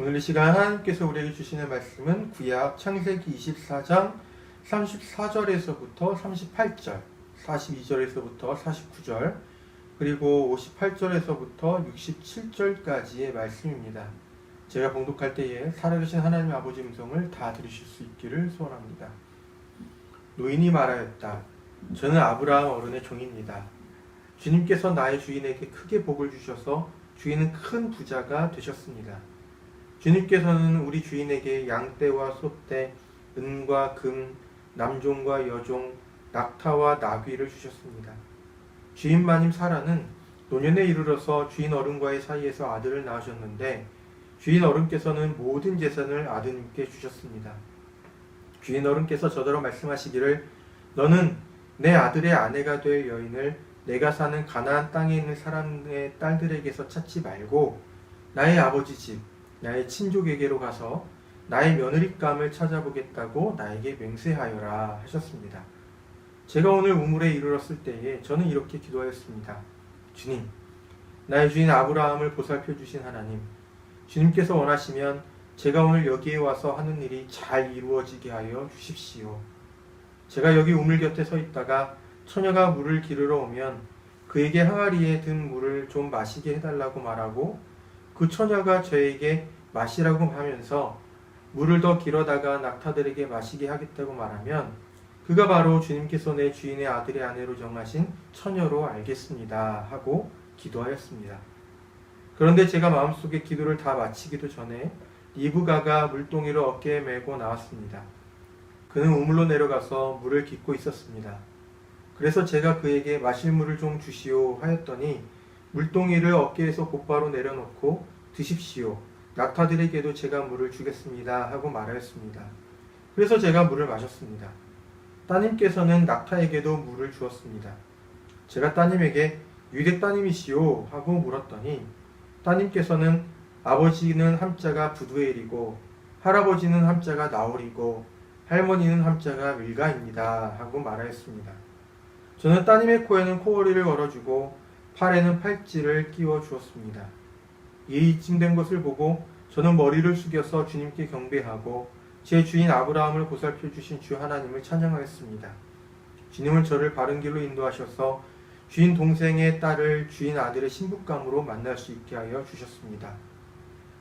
오늘 이 시간 하나님께서 우리에게 주시는 말씀은 구약 창세기 24장 34절에서부터 38절, 42절에서부터 49절, 그리고 58절에서부터 67절까지의 말씀입니다. 제가 봉독할 때에 살아계신 하나님 아버지 음성을 다 들으실 수 있기를 소원합니다. 노인이 말하였다. 저는 아브라함 어른의 종입니다. 주님께서 나의 주인에게 크게 복을 주셔서 주인은 큰 부자가 되셨습니다. 주님께서는 우리 주인에게 양떼와 소떼, 은과 금, 남종과 여종, 낙타와 나귀를 주셨습니다. 주인 마님 사라는 노년에 이르러서 주인 어른과의 사이에서 아들을 낳으셨는데 주인 어른께서는 모든 재산을 아드님께 주셨습니다. 주인 어른께서 저더러 말씀하시기를 너는 내 아들의 아내가 될 여인을 내가 사는 가나안 땅에 있는 사람의 딸들에게서 찾지 말고 나의 아버지 집, 나의 친족에게로 가서 나의 며느리감을 찾아보겠다고 나에게 맹세하여라 하셨습니다. 제가 오늘 우물에 이르렀을 때에 저는 이렇게 기도하였습니다. 주님, 나의 주인 아브라함을 보살펴 주신 하나님, 주님께서 원하시면 제가 오늘 여기에 와서 하는 일이 잘 이루어지게 하여 주십시오. 제가 여기 우물 곁에 서 있다가 처녀가 물을 기르러 오면 그에게 항아리에 든 물을 좀 마시게 해달라고 말하고 그 처녀가 저에게 마시라고 하면서 물을 더 길어다가 낙타들에게 마시게 하겠다고 말하면 그가 바로 주님께서 내 주인의 아들의 아내로 정하신 처녀로 알겠습니다 하고 기도하였습니다. 그런데 제가 마음속에 기도를 다 마치기도 전에 리브가가 물동이를 어깨에 메고 나왔습니다. 그는 우물로 내려가서 물을 깃고 있었습니다. 그래서 제가 그에게 마실 물을 좀 주시오 하였더니 물동이를 어깨에서 곧바로 내려놓고 드십시오. 낙타들에게도 제가 물을 주겠습니다 하고 말하였습니다. 그래서 제가 물을 마셨습니다. 따님께서는 낙타에게도 물을 주었습니다. 제가 따님에게 유대 따님이시오 하고 물었더니 따님께서는 아버지는 함자가 부두엘이고 할아버지는 함자가 나홀이고 할머니는 함자가 밀가입니다 하고 말하였습니다. 저는 따님의 코에는 코걸이를 걸어주고 팔에는 팔찌를 끼워 주었습니다. 이쯤 된 것을 보고 저는 머리를 숙여서 주님께 경배하고 제 주인 아브라함을 보살펴 주신 주 하나님을 찬양하였습니다. 주님은 저를 바른 길로 인도하셔서 주인 동생의 딸을 주인 아들의 신부감으로 만날 수 있게 하여 주셨습니다.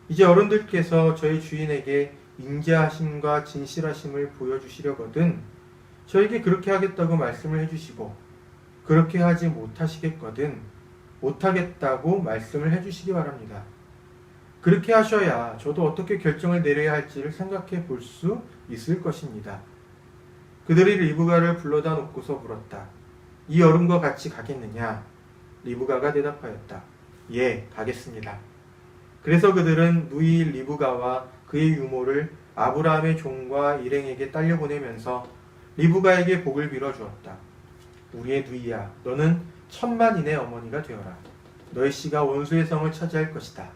이제 어른들께서 저희 주인에게 인자하심과 진실하심을 보여주시려거든 저에게 그렇게 하겠다고 말씀을 해주시고 그렇게 하지 못하시겠거든 못하겠다고 말씀을 해주시기 바랍니다. 그렇게 하셔야 저도 어떻게 결정을 내려야 할지를 생각해 볼 수 있을 것입니다. 그들이 리브가를 불러다 놓고서 물었다. 이 어른과 같이 가겠느냐? 리브가가 대답하였다. 예, 가겠습니다. 그래서 그들은 누이 리브가와 그의 유모를 아브라함의 종과 일행에게 딸려보내면서 리브가에게 복을 빌어주었다. 우리의 누이야, 너는 천만인의 어머니가 되어라. 너의 씨가 원수의 성을 차지할 것이다.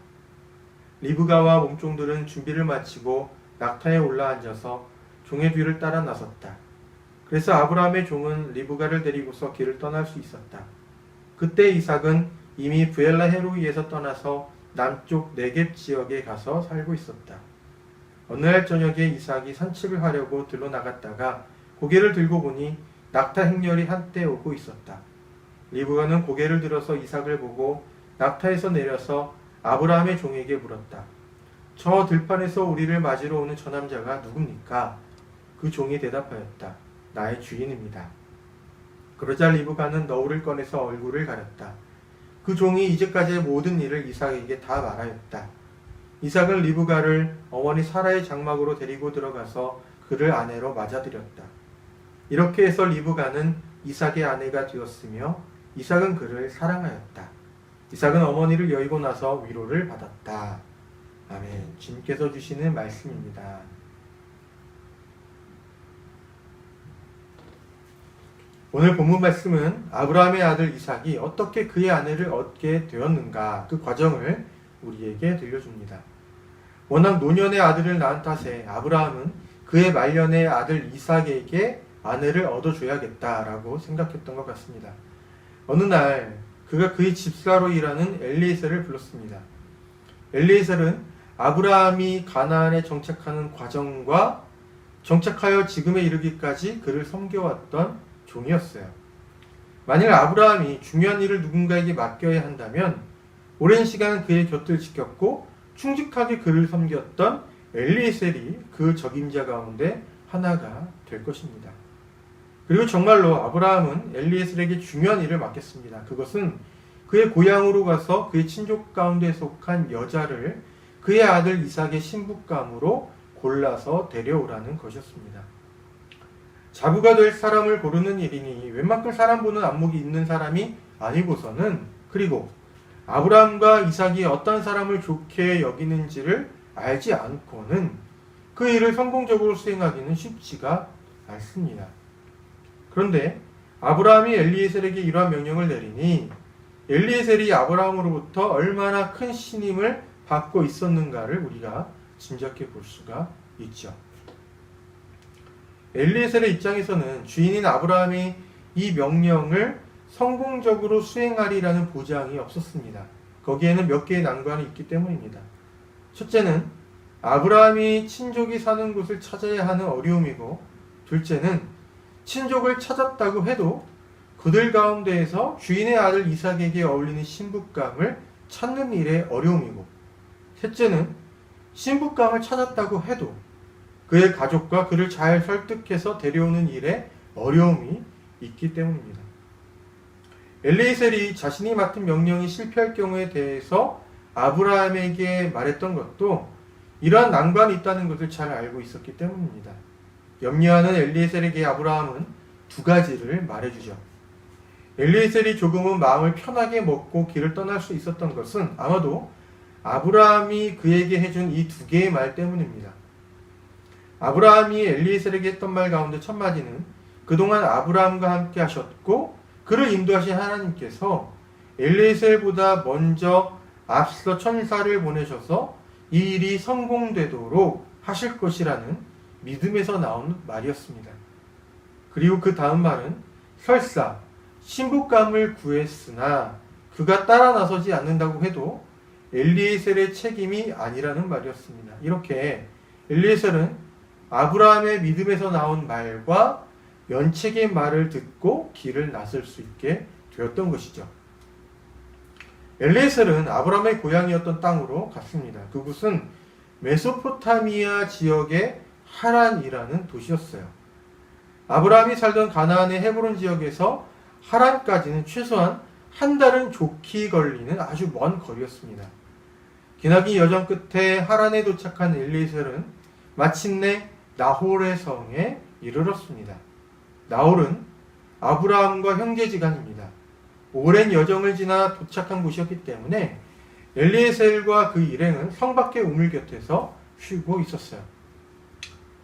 리브가와 몸종들은 준비를 마치고 낙타에 올라앉아서 종의 뒤를 따라 나섰다. 그래서 아브라함의 종은 리브가를 데리고서 길을 떠날 수 있었다. 그때 이삭은 이미 브엘라 헤로이에서 떠나서 남쪽 네겝 지역에 가서 살고 있었다. 어느 날 저녁에 이삭이 산책을 하려고 들러 나갔다가 고개를 들고 보니 낙타 행렬이 한때 오고 있었다. 리브가는 고개를 들어서 이삭을 보고 낙타에서 내려서 아브라함의 종에게 물었다. 저 들판에서 우리를 맞으러 오는 저 남자가 누굽니까? 그 종이 대답하였다. 나의 주인입니다. 그러자 리브가는 너울을 꺼내서 얼굴을 가렸다. 그 종이 이제까지의 모든 일을 이삭에게 다 말하였다. 이삭은 리브가를 어머니 사라의 장막으로 데리고 들어가서 그를 아내로 맞아들였다. 이렇게 해서 리브가는 이삭의 아내가 되었으며 이삭은 그를 사랑하였다. 이삭은 어머니를 여의고 나서 위로를 받았다. 아멘. 주님께서 주시는 말씀입니다. 오늘 본문 말씀은 아브라함의 아들 이삭이 어떻게 그의 아내를 얻게 되었는가 그 과정을 우리에게 들려줍니다. 워낙 노년의 아들을 낳은 탓에 아브라함은 그의 말년의 아들 이삭에게 아내를 얻어줘야겠다라고 생각했던 것 같습니다. 어느 날 그가 그의 집사로 일하는 엘리에셀을 불렀습니다. 엘리에셀은 아브라함이 가나안에 정착하는 과정과 정착하여 지금에 이르기까지 그를 섬겨왔던 종이었어요. 만일 아브라함이 중요한 일을 누군가에게 맡겨야 한다면 오랜 시간 그의 곁을 지켰고 충직하게 그를 섬겼던 엘리에셀이 그 적임자 가운데 하나가 될 것입니다. 그리고 정말로 아브라함은 엘리에셀에게 중요한 일을 맡겼습니다. 그것은 그의 고향으로 가서 그의 친족 가운데 속한 여자를 그의 아들 이삭의 신부감으로 골라서 데려오라는 것이었습니다. 자부가 될 사람을 고르는 일이니 웬만큼 사람 보는 안목이 있는 사람이 아니고서는, 그리고 아브라함과 이삭이 어떤 사람을 좋게 여기는지를 알지 않고는 그 일을 성공적으로 수행하기는 쉽지가 않습니다. 그런데 아브라함이 엘리에셀에게 이러한 명령을 내리니 엘리에셀이 아브라함으로부터 얼마나 큰 신임을 받고 있었는가를 우리가 짐작해 볼 수가 있죠. 엘리에셀의 입장에서는 주인인 아브라함이 이 명령을 성공적으로 수행하리라는 보장이 없었습니다. 거기에는 몇 개의 난관이 있기 때문입니다. 첫째는 아브라함이 친족이 사는 곳을 찾아야 하는 어려움이고, 둘째는 친족을 찾았다고 해도 그들 가운데에서 주인의 아들 이삭에게 어울리는 신부감을 찾는 일에 어려움이고, 셋째는 신부감을 찾았다고 해도 그의 가족과 그를 잘 설득해서 데려오는 일에 어려움이 있기 때문입니다. 엘리에셀이 자신이 맡은 명령이 실패할 경우에 대해서 아브라함에게 말했던 것도 이러한 난관이 있다는 것을 잘 알고 있었기 때문입니다. 염려하는 엘리에셀에게 아브라함은 두 가지를 말해주죠. 엘리에셀이 조금은 마음을 편하게 먹고 길을 떠날 수 있었던 것은 아마도 아브라함이 그에게 해준 이 두 개의 말 때문입니다. 아브라함이 엘리에셀에게 했던 말 가운데 첫 마디는 그동안 아브라함과 함께 하셨고 그를 인도하신 하나님께서 엘리에셀보다 먼저 앞서 천사를 보내셔서 이 일이 성공되도록 하실 것이라는 믿음에서 나온 말이었습니다. 그리고 그 다음 말은 설사 신부감을 구했으나 그가 따라 나서지 않는다고 해도 엘리에셀의 책임이 아니라는 말이었습니다. 이렇게 엘리에셀은 아브라함의 믿음에서 나온 말과 면책의 말을 듣고 길을 나설 수 있게 되었던 것이죠. 엘리에셀은 아브라함의 고향이었던 땅으로 갔습니다. 그곳은 메소포타미아 지역의 하란이라는 도시였어요. 아브라함이 살던 가나안의 헤브론 지역에서 하란까지는 최소한 한 달은 좋게 걸리는 아주 먼 거리였습니다. 기나긴 여정 끝에 하란에 도착한 엘리에셀은 마침내 나홀의 성에 이르렀습니다. 나홀은 아브라함과 형제지간입니다. 오랜 여정을 지나 도착한 곳이었기 때문에 엘리에셀과 그 일행은 성 밖의 우물 곁에서 쉬고 있었어요.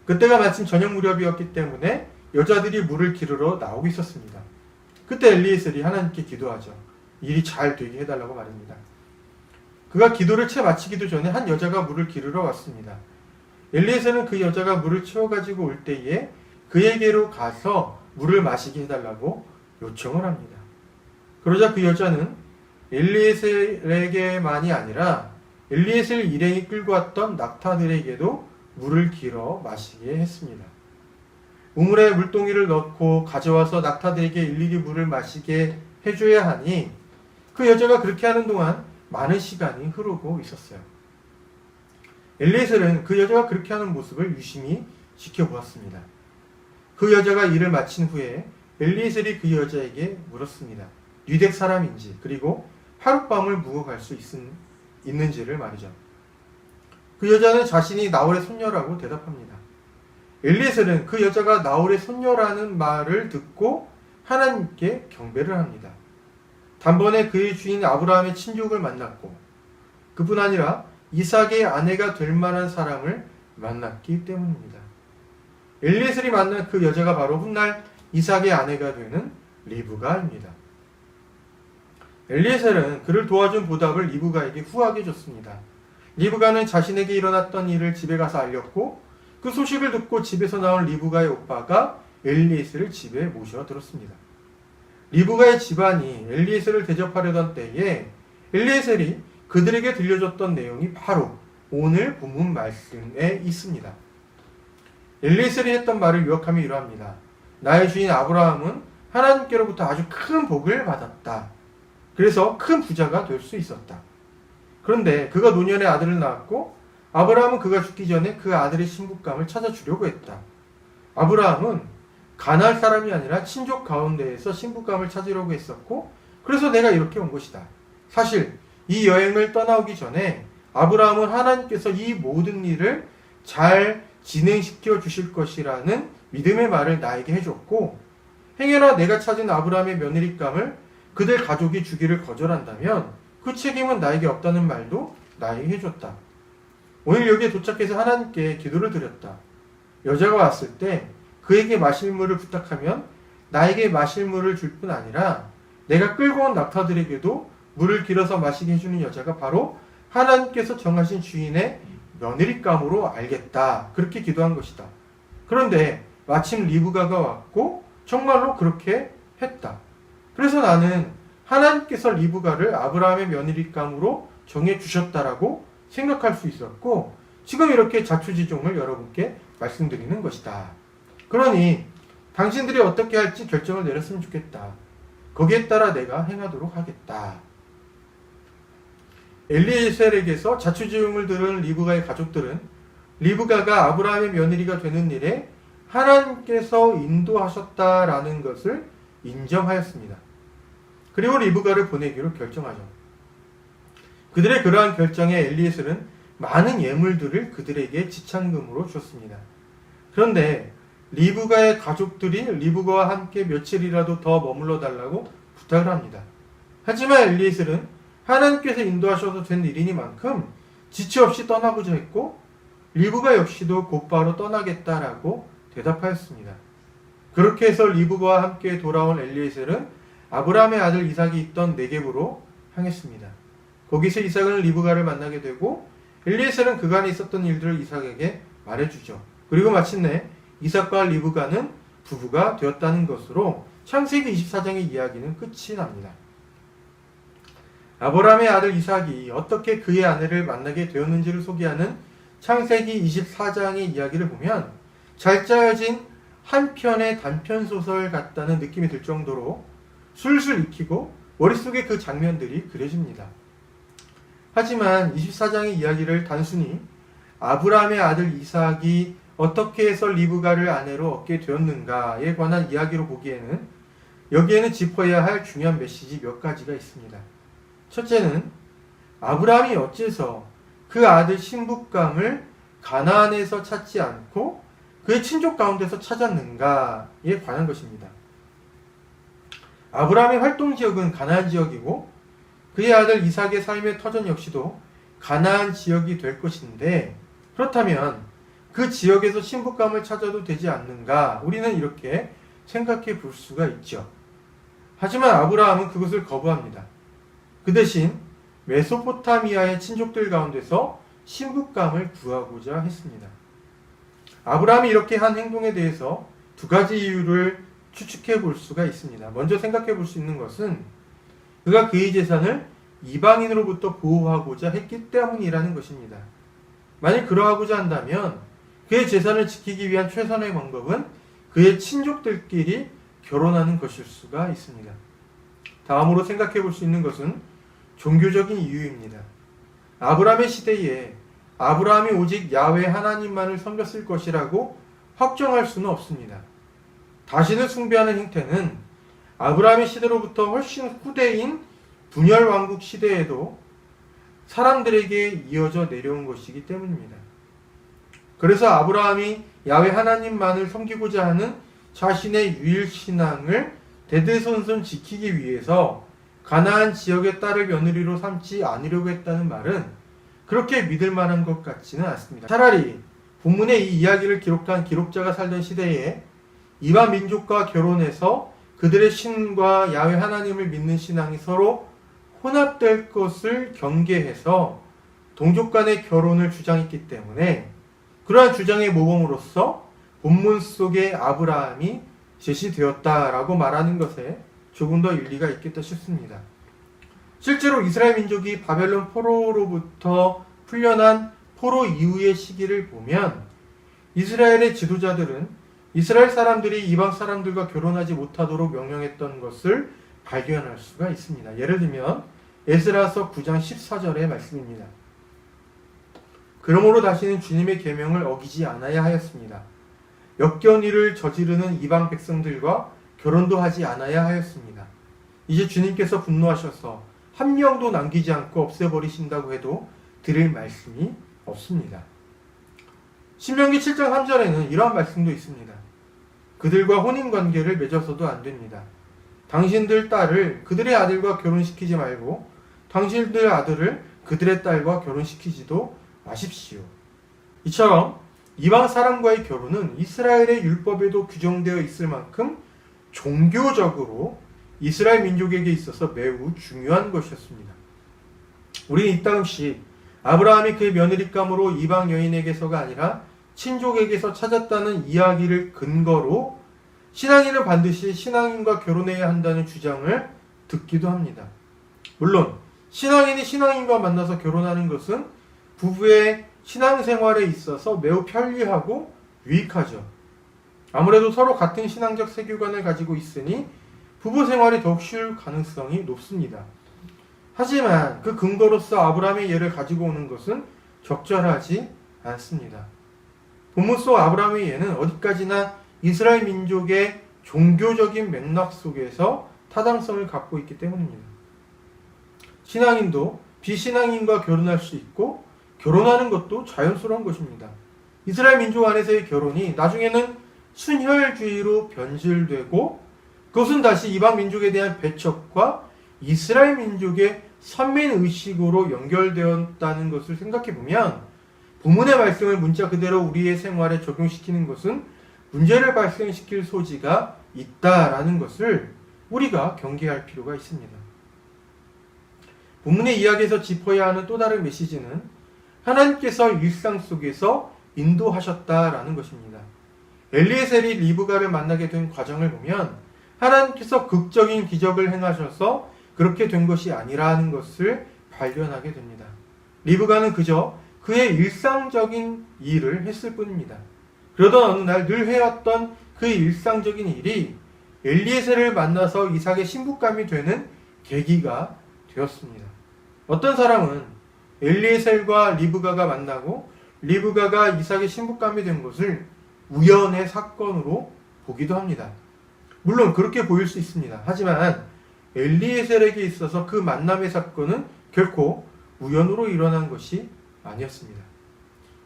그때가 마침 저녁 무렵이었기 때문에 여자들이 물을 기르러 나오고 있었습니다. 그때 엘리에셀이 하나님께 기도하죠. 일이 잘 되게 해달라고 말입니다. 그가 기도를 채 마치기도 전에 한 여자가 물을 기르러 왔습니다. 엘리에셀은 그 여자가 물을 채워가지고 올 때에 그에게로 가서 물을 마시게 해달라고 요청을 합니다. 그러자 그 여자는 엘리에셀에게만이 아니라 엘리에셀 일행이 끌고 왔던 낙타들에게도 물을 길어 마시게 했습니다. 우물에 물동이를 넣고 가져와서 낙타들에게 일일이 물을 마시게 해줘야 하니 그 여자가 그렇게 하는 동안 많은 시간이 흐르고 있었어요. 엘리에셀은 그 여자가 그렇게 하는 모습을 유심히 지켜보았습니다. 그 여자가 일을 마친 후에 엘리에셀이 그 여자에게 물었습니다. 유대 사람인지 그리고 하룻밤을 묵어 갈 수 있는지를 말이죠. 그 여자는 자신이 나홀의 손녀라고 대답합니다. 엘리에셀은 그 여자가 나홀의 손녀라는 말을 듣고 하나님께 경배를 합니다. 단번에 그의 주인 아브라함의 친족을 만났고 그뿐 아니라 이삭의 아내가 될 만한 사람을 만났기 때문입니다. 엘리에셀이 만난 그 여자가 바로 훗날 이삭의 아내가 되는 리브가입니다. 엘리에셀은 그를 도와준 보답을 리브가에게 후하게 줬습니다. 리브가는 자신에게 일어났던 일을 집에 가서 알렸고 그 소식을 듣고 집에서 나온 리브가의 오빠가 엘리에셀을 집에 모셔들었습니다. 리브가의 집안이 엘리에셀을 대접하려던 때에 엘리에셀이 그들에게 들려줬던 내용이 바로 오늘 본문 말씀에 있습니다. 엘리에셀이 했던 말을 요약하면 이러합니다. 나의 주인 아브라함은 하나님께로부터 아주 큰 복을 받았다. 그래서 큰 부자가 될 수 있었다. 그런데 그가 노년에 아들을 낳았고 아브라함은 그가 죽기 전에 그 아들의 신부감을 찾아주려고 했다. 아브라함은 가나안 사람이 아니라 친족 가운데에서 신부감을 찾으려고 했었고 그래서 내가 이렇게 온 것이다. 사실 이 여행을 떠나오기 전에 아브라함은 하나님께서 이 모든 일을 잘 진행시켜 주실 것이라는 믿음의 말을 나에게 해줬고 행여나 내가 찾은 아브라함의 며느리감을 그들 가족이 주기를 거절한다면 그 책임은 나에게 없다는 말도 나에게 해줬다. 오늘 여기에 도착해서 하나님께 기도를 드렸다. 여자가 왔을 때 그에게 마실 물을 부탁하면 나에게 마실 물을 줄 뿐 아니라 내가 끌고 온 낙타들에게도 물을 길어서 마시게 해주는 여자가 바로 하나님께서 정하신 주인의 며느리감으로 알겠다. 그렇게 기도한 것이다. 그런데 마침 리브가가 왔고 정말로 그렇게 했다. 그래서 나는 하나님께서 리브가를 아브라함의 며느리감으로 정해주셨다라고 생각할 수 있었고 지금 이렇게 자초지종을 여러분께 말씀드리는 것이다. 그러니 당신들이 어떻게 할지 결정을 내렸으면 좋겠다. 거기에 따라 내가 행하도록 하겠다. 엘리에셀에게서 자초지종을 들은 리브가의 가족들은 리브가가 아브라함의 며느리가 되는 일에 하나님께서 인도하셨다라는 것을 인정하였습니다. 그리고 리브가를 보내기로 결정하죠. 그들의 그러한 결정에 엘리에셀은 많은 예물들을 그들에게 지참금으로 줬습니다. 그런데 리브가의 가족들이 리브가와 함께 며칠이라도 더 머물러 달라고 부탁을 합니다. 하지만 엘리에셀은 하나님께서 인도하셔서 된 일이니만큼 지체 없이 떠나고자 했고 리브가 역시도 곧바로 떠나겠다라고 대답하였습니다. 그렇게 해서 리브가와 함께 돌아온 엘리에셀은 아브라함의 아들 이삭이 있던 네겝으로 향했습니다. 거기서 이삭은 리브가를 만나게 되고 엘리에셀은 그간에 있었던 일들을 이삭에게 말해주죠. 그리고 마침내 이삭과 리브가는 부부가 되었다는 것으로 창세기 24장의 이야기는 끝이 납니다. 아브라함의 아들 이삭이 어떻게 그의 아내를 만나게 되었는지를 소개하는 창세기 24장의 이야기를 보면 잘 짜여진 한 편의 단편소설 같다는 느낌이 들 정도로 술술 익히고 머릿속에 그 장면들이 그려집니다. 하지만 24장의 이야기를 단순히 아브라함의 아들 이삭이 어떻게 해서 리브가를 아내로 얻게 되었는가에 관한 이야기로 보기에는 여기에는 짚어야 할 중요한 메시지 몇 가지가 있습니다. 첫째는 아브라함이 어째서 그 아들 신부감을 가나안에서 찾지 않고 그의 친족 가운데서 찾았는가에 관한 것입니다. 아브라함의 활동 지역은 가나안 지역이고 그의 아들 이삭의 삶의 터전 역시도 가나안 지역이 될 것인데 그렇다면 그 지역에서 신부감을 찾아도 되지 않는가 우리는 이렇게 생각해 볼 수가 있죠. 하지만 아브라함은 그것을 거부합니다. 그 대신 메소포타미아의 친족들 가운데서 신부감을 구하고자 했습니다. 아브라함이 이렇게 한 행동에 대해서 두 가지 이유를 추측해 볼 수가 있습니다. 먼저 생각해 볼 수 있는 것은 그가 그의 재산을 이방인으로부터 보호하고자 했기 때문이라는 것입니다. 만일 그러하고자 한다면 그의 재산을 지키기 위한 최선의 방법은 그의 친족들끼리 결혼하는 것일 수가 있습니다. 다음으로 생각해 볼 수 있는 것은 종교적인 이유입니다. 아브라함의 시대에 아브라함이 오직 야훼 하나님만을 섬겼을 것이라고 확정할 수는 없습니다. 다신을 숭배하는 행태는 아브라함의 시대로부터 훨씬 후대인 분열 왕국 시대에도 사람들에게 이어져 내려온 것이기 때문입니다. 그래서 아브라함이 야훼 하나님만을 섬기고자 하는 자신의 유일신앙을 대대손손 지키기 위해서 가나안 지역의 딸을 며느리로 삼지 않으려고 했다는 말은 그렇게 믿을 만한 것 같지는 않습니다. 차라리 본문의 이 이야기를 기록한 기록자가 살던 시대에 이방 민족과 결혼해서 그들의 신과 야훼 하나님을 믿는 신앙이 서로 혼합될 것을 경계해서 동족 간의 결혼을 주장했기 때문에 그러한 주장의 모범으로서 본문 속에 아브라함이 제시되었다라고 말하는 것에 조금 더 일리가 있겠다 싶습니다. 실제로 이스라엘 민족이 바벨론 포로로부터 풀려난 포로 이후의 시기를 보면 이스라엘의 지도자들은 이스라엘 사람들이 이방 사람들과 결혼하지 못하도록 명령했던 것을 발견할 수가 있습니다. 예를 들면 에스라서 9장 14절의 말씀입니다. 그러므로 다시는 주님의 계명을 어기지 않아야 하였습니다. 역견일을 저지르는 이방 백성들과 결혼도 하지 않아야 하였습니다. 이제 주님께서 분노하셔서 한 명도 남기지 않고 없애버리신다고 해도 드릴 말씀이 없습니다. 신명기 7장 3절에는 이러한 말씀도 있습니다. 그들과 혼인관계를 맺어서도 안 됩니다. 당신들 딸을 그들의 아들과 결혼시키지 말고 당신들 아들을 그들의 딸과 결혼시키지도 마십시오. 이처럼 이방 사람과의 결혼은 이스라엘의 율법에도 규정되어 있을 만큼 종교적으로 이스라엘 민족에게 있어서 매우 중요한 것이었습니다. 우리는 이 당시 아브라함이 그의 며느리감으로 이방 여인에게서가 아니라 친족에게서 찾았다는 이야기를 근거로 신앙인은 반드시 신앙인과 결혼해야 한다는 주장을 듣기도 합니다. 물론 신앙인이 신앙인과 만나서 결혼하는 것은 부부의 신앙생활에 있어서 매우 편리하고 유익하죠. 아무래도 서로 같은 신앙적 세계관을 가지고 있으니 부부 생활이 더욱 쉬울 가능성이 높습니다. 하지만 그 근거로서 아브라함의 예를 가지고 오는 것은 적절하지 않습니다. 본문 속 아브라함의 예는 어디까지나 이스라엘 민족의 종교적인 맥락 속에서 타당성을 갖고 있기 때문입니다. 신앙인도 비신앙인과 결혼할 수 있고 결혼하는 것도 자연스러운 것입니다. 이스라엘 민족 안에서의 결혼이 나중에는 순혈주의로 변질되고 그것은 다시 이방 민족에 대한 배척과 이스라엘 민족의 선민의식으로 연결되었다는 것을 생각해보면 본문의 말씀을 문자 그대로 우리의 생활에 적용시키는 것은 문제를 발생시킬 소지가 있다라는 것을 우리가 경계할 필요가 있습니다. 본문의 이야기에서 짚어야 하는 또 다른 메시지는 하나님께서 일상 속에서 인도하셨다라는 것입니다. 엘리에셀이 리브가를 만나게 된 과정을 보면 하나님께서 극적인 기적을 행하셔서 그렇게 된 것이 아니라는 것을 발견하게 됩니다. 리브가는 그저 그의 일상적인 일을 했을 뿐입니다. 그러던 어느 날 늘 해왔던 그 일상적인 일이 엘리에셀을 만나서 이삭의 신부감이 되는 계기가 되었습니다. 어떤 사람은 엘리에셀과 리브가가 만나고 리브가가 이삭의 신부감이 된 것을 우연의 사건으로 보기도 합니다. 물론 그렇게 보일 수 있습니다. 하지만 엘리에셀에게 있어서 그 만남의 사건은 결코 우연으로 일어난 것이 아니었습니다.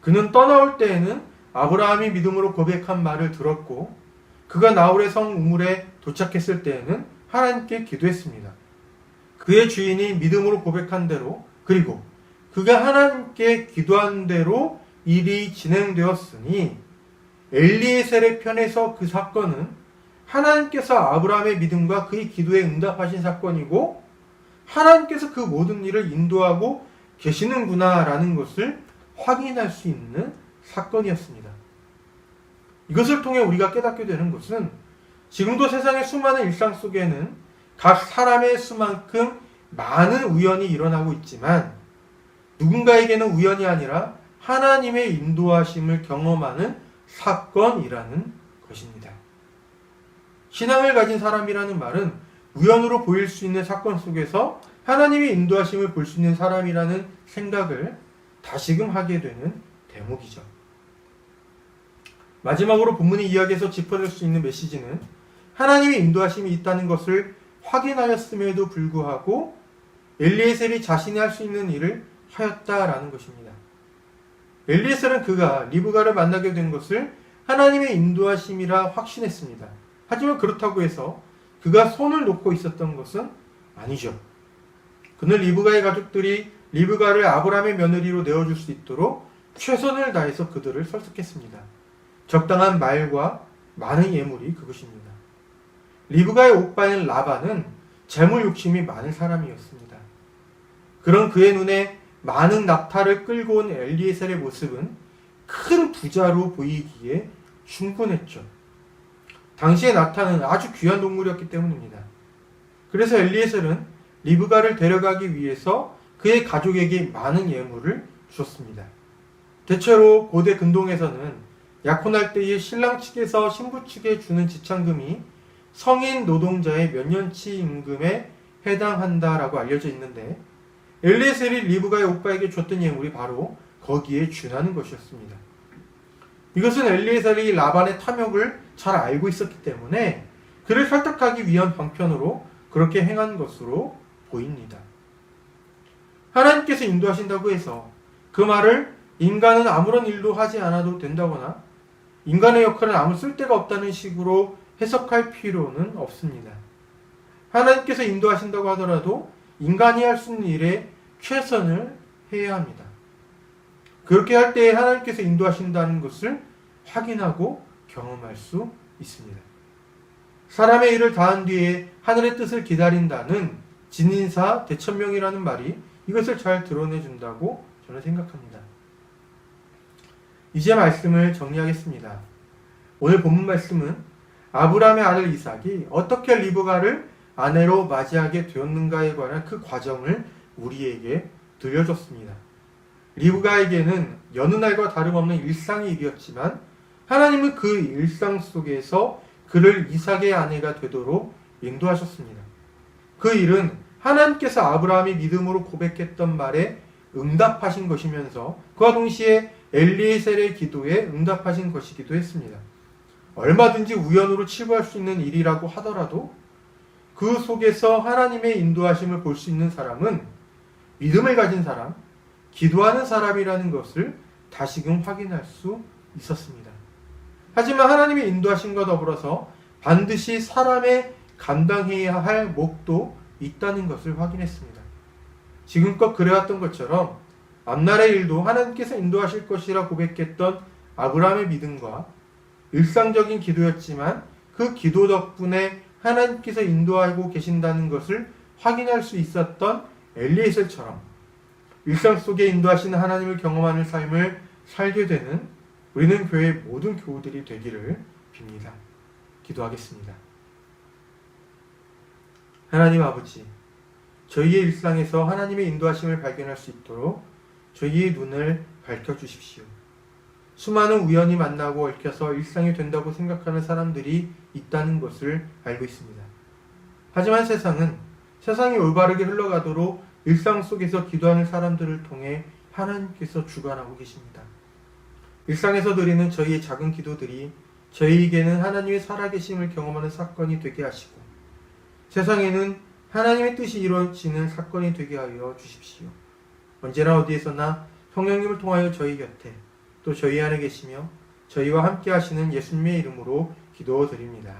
그는 떠나올 때에는 아브라함이 믿음으로 고백한 말을 들었고 그가 나홀의 성 우물에 도착했을 때에는 하나님께 기도했습니다. 그의 주인이 믿음으로 고백한 대로 그리고 그가 하나님께 기도한 대로 일이 진행되었으니 엘리에셀의 편에서 그 사건은 하나님께서 아브라함의 믿음과 그의 기도에 응답하신 사건이고 하나님께서 그 모든 일을 인도하고 계시는구나라는 것을 확인할 수 있는 사건이었습니다. 이것을 통해 우리가 깨닫게 되는 것은 지금도 세상의 수많은 일상 속에는 각 사람의 수만큼 많은 우연이 일어나고 있지만 누군가에게는 우연이 아니라 하나님의 인도하심을 경험하는 사건이라는 것입니다. 신앙을 가진 사람이라는 말은 우연으로 보일 수 있는 사건 속에서 하나님의 인도하심을 볼 수 있는 사람이라는 생각을 다시금 하게 되는 대목이죠. 마지막으로 본문의 이야기에서 짚어낼 수 있는 메시지는 하나님의 인도하심이 있다는 것을 확인하였음에도 불구하고 엘리에셀이 자신이 할 수 있는 일을 하였다라는 것입니다. 엘리에셀은 그가 리브가를 만나게 된 것을 하나님의 인도하심이라 확신했습니다. 하지만 그렇다고 해서 그가 손을 놓고 있었던 것은 아니죠. 그는 리브가의 가족들이 리브가를 아브라함의 며느리로 내어줄 수 있도록 최선을 다해서 그들을 설득했습니다. 적당한 말과 많은 예물이 그것입니다. 리브가의 오빠인 라반은 재물 욕심이 많은 사람이었습니다. 그런 그의 눈에 많은 낙타를 끌고 온 엘리에셀의 모습은 큰 부자로 보이기에 충분했죠. 당시의 낙타는 아주 귀한 동물이었기 때문입니다. 그래서 엘리에셀은 리브가를 데려가기 위해서 그의 가족에게 많은 예물을 주었습니다. 대체로 고대 근동에서는 약혼할 때의 신랑 측에서 신부 측에 주는 지참금이 성인 노동자의 몇 년치 임금에 해당한다라고 알려져 있는데 엘리에셀이 리브가의 오빠에게 줬던 예물이 바로 거기에 준하는 것이었습니다. 이것은 엘리에셀이 라반의 탐욕을 잘 알고 있었기 때문에 그를 설득하기 위한 방편으로 그렇게 행한 것으로 보입니다. 하나님께서 인도하신다고 해서 그 말을 인간은 아무런 일도 하지 않아도 된다거나 인간의 역할은 아무 쓸데가 없다는 식으로 해석할 필요는 없습니다. 하나님께서 인도하신다고 하더라도 인간이 할 수 있는 일에 최선을 해야 합니다. 그렇게 할 때에 하나님께서 인도하신다는 것을 확인하고 경험할 수 있습니다. 사람의 일을 다한 뒤에 하늘의 뜻을 기다린다는 진인사 대천명이라는 말이 이것을 잘 드러내준다고 저는 생각합니다. 이제 말씀을 정리하겠습니다. 오늘 본문 말씀은 아브라함의 아들 이삭이 어떻게 리브가를 아내로 맞이하게 되었는가에 관한 그 과정을 우리에게 들려줬습니다. 리브가에게는 여느 날과 다름없는 일상의 일이었지만 하나님은 그 일상 속에서 그를 이삭의 아내가 되도록 인도하셨습니다. 그 일은 하나님께서 아브라함이 믿음으로 고백했던 말에 응답하신 것이면서 그와 동시에 엘리에셀의 기도에 응답하신 것이기도 했습니다. 얼마든지 우연으로 치부할 수 있는 일이라고 하더라도 그 속에서 하나님의 인도하심을 볼 수 있는 사람은 믿음을 가진 사람, 기도하는 사람이라는 것을 다시금 확인할 수 있었습니다. 하지만 하나님의 인도하심과 더불어서 반드시 사람의 감당해야 할 몫도 있다는 것을 확인했습니다. 지금껏 그래왔던 것처럼 앞날의 일도 하나님께서 인도하실 것이라 고백했던 아브라함의 믿음과 일상적인 기도였지만 그 기도 덕분에 하나님께서 인도하고 계신다는 것을 확인할 수 있었던 엘리에셀처럼 일상 속에 인도하시는 하나님을 경험하는 삶을 살게 되는 우리는 교회의 모든 교우들이 되기를 빕니다. 기도하겠습니다. 하나님 아버지, 저희의 일상에서 하나님의 인도하심을 발견할 수 있도록 저희의 눈을 밝혀주십시오. 수많은 우연히 만나고 얽혀서 일상이 된다고 생각하는 사람들이 있다는 것을 알고 있습니다. 하지만 세상이 올바르게 흘러가도록 일상 속에서 기도하는 사람들을 통해 하나님께서 주관하고 계십니다. 일상에서 드리는 저희의 작은 기도들이 저희에게는 하나님의 살아계심을 경험하는 사건이 되게 하시고 세상에는 하나님의 뜻이 이루어지는 사건이 되게 하여 주십시오. 언제나 어디에서나 성령님을 통하여 저희 곁에 또 저희 안에 계시며 저희와 함께 하시는 예수님의 이름으로 기도드립니다.